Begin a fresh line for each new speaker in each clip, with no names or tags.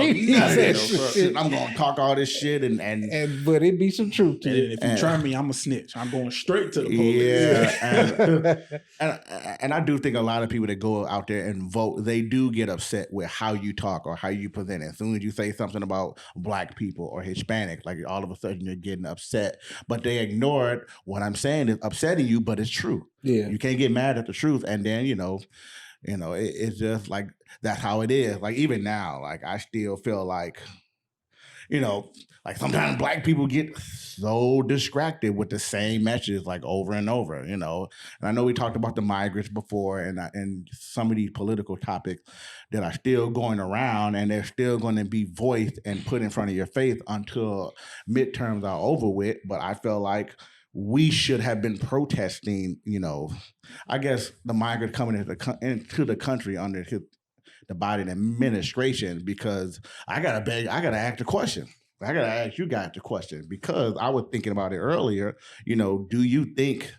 I'm gonna talk all this shit and
but it be some truth to
it. If you try me, I'm a snitch. I'm going straight to the police.
Yeah, and I do think a lot of people that go out there and vote, they do get upset with how you talk or how you present it. As soon as you say something about Black people or Hispanic, like all of a sudden you're getting upset. But they ignored what I'm saying is upsetting you, but it's true.
Yeah, you
can't get mad at the truth, and then it's just like that's how it is. Like even now, like I still feel like, like sometimes Black people get so distracted with the same messages like over and over, And I know we talked about the migrants before and some of these political topics that are still going around and they're still going to be voiced and put in front of your face until midterms are over with. But I feel like we should have been protesting, I guess the migrants coming into the country under the Biden administration, because I gotta ask the question. I gotta ask you guys the question, because I was thinking about it earlier. Do you think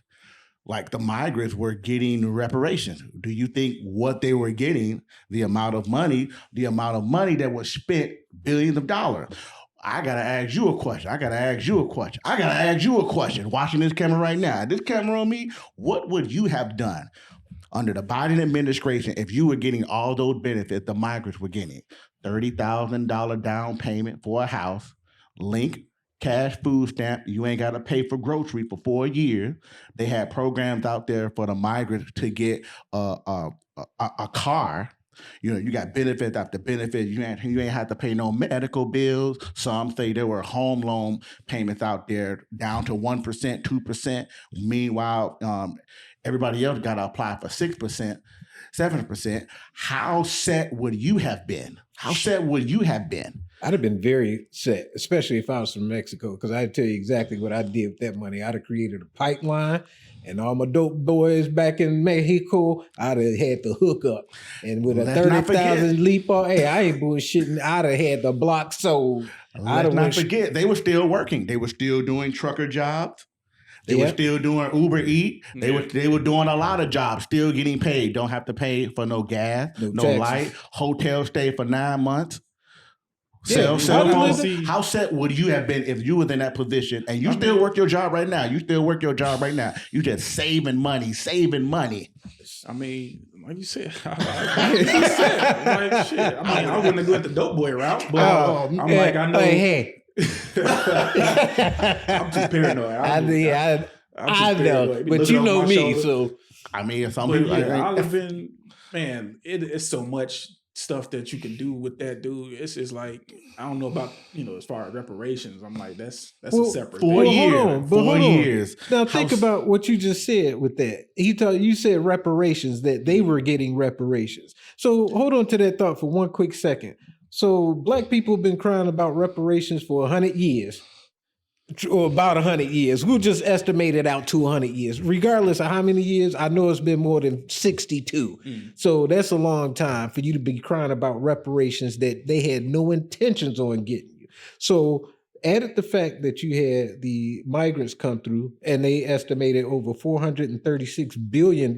like the migrants were getting reparations? Do you think what they were getting, the amount of money that was spent, billions of dollars? I gotta ask you a question. Watching this camera right now, this camera on me, what would you have done under the Biden administration if you were getting all those benefits the migrants were getting? $30,000 down payment for a house, link, cash food stamp. You ain't got to pay for groceries for 4 years. They had programs out there for the migrants to get a car. You got benefits after benefits. You ain't have to pay no medical bills. Some say there were home loan payments out there down to 1%, 2%. Meanwhile, everybody else got to apply for 6%, 7%. How set would you have been?
I'd have been very set, especially if I was from Mexico, because I'd tell you exactly what I did with that money. I'd have created a pipeline, and all my dope boys back in Mexico, I'd have had the hookup. And with a 30,000 leap on, hey, I ain't bullshitting, I'd have had the block sold.
Let's not forget, they were still working. They were still doing trucker jobs. They were still doing Uber Eats. They were doing a lot of jobs, still getting paid. Don't have to pay for no gas, no light, hotel stay for 9 months. Cell phone. How set would you have been if you was in that position and you still work your job right now? You just saving money.
I mean, like you said, shit. I mean, I wouldn't go at the dope boy route, but I know.
Hey.
I'm too paranoid.
I know, but you know me, shoulder. So
I mean, some people.
I live in, man. It's so much stuff that you can do with that dude. It's just like, I don't know about, as far as reparations. I'm like, that's a separate
4 years. 4 years.
Now think about what you just said with that. You said reparations, that they were getting reparations. So hold on to that thought for one quick second. So Black people have been crying about reparations for 100 years. Or about 100 years. We'll just estimate it out to 100 years. Regardless of how many years, I know it's been more than 62. So that's a long time for you to be crying about reparations that they had no intentions on getting you. So added the fact that you had the migrants come through and they estimated over $436 billion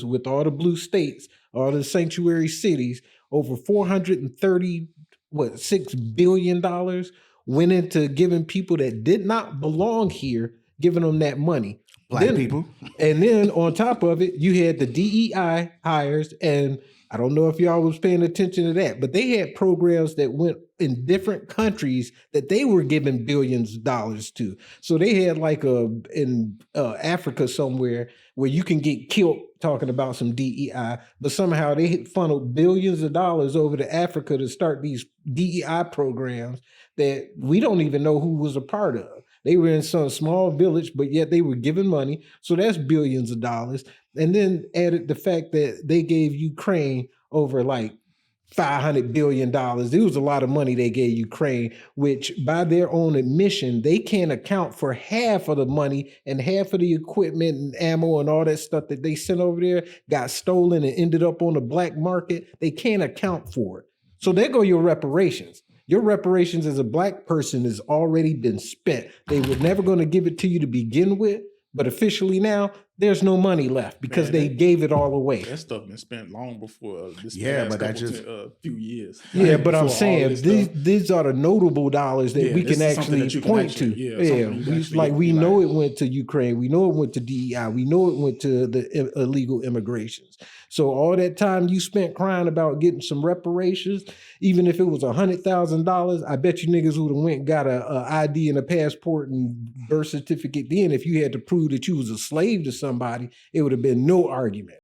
with all the blue states, all the sanctuary cities, over $6 billion went into giving people that did not belong here, giving them that money.
Black people.
And then on top of it, you had the DEI hires, and I don't know if y'all was paying attention to that, but they had programs that went in different countries that they were giving billions of dollars to. So they had like in Africa somewhere where you can get killed talking about some DEI, but somehow they funneled billions of dollars over to Africa to start these DEI programs that we don't even know who was a part of. They were in some small village, but yet they were giving money. So that's billions of dollars. And then added the fact that they gave Ukraine over like $500 billion. It was a lot of money they gave Ukraine, which by their own admission, they can't account for half of the money, and half of the equipment and ammo and all that stuff that they sent over there got stolen and ended up on the black market. They can't account for it. So there go your reparations. Your reparations as a Black person has already been spent. They were never going to give it to you to begin with, but officially now there's no money left because
Man,
they
that-
gave it all away.
That stuff been spent long before this
Yeah,
past
but that
couple
just-
few years.
Yeah,
Like,
but I'm
before all
saying
this
these
stuff.
these are the notable dollars that
Yeah,
we
this
can
is something
actually
that you can
point
actually-
to.
yeah,
Yeah,
something you can
we,
actually
like we
be
know
like-
it went to Ukraine, we know it went to DEI, we know it went to the illegal immigrations. So all that time you spent crying about getting some reparations, even if it was $100,000, I bet you niggas would have went and got a ID and a passport and birth certificate. Then, if you had to prove that you was a slave to somebody, it would have been no argument.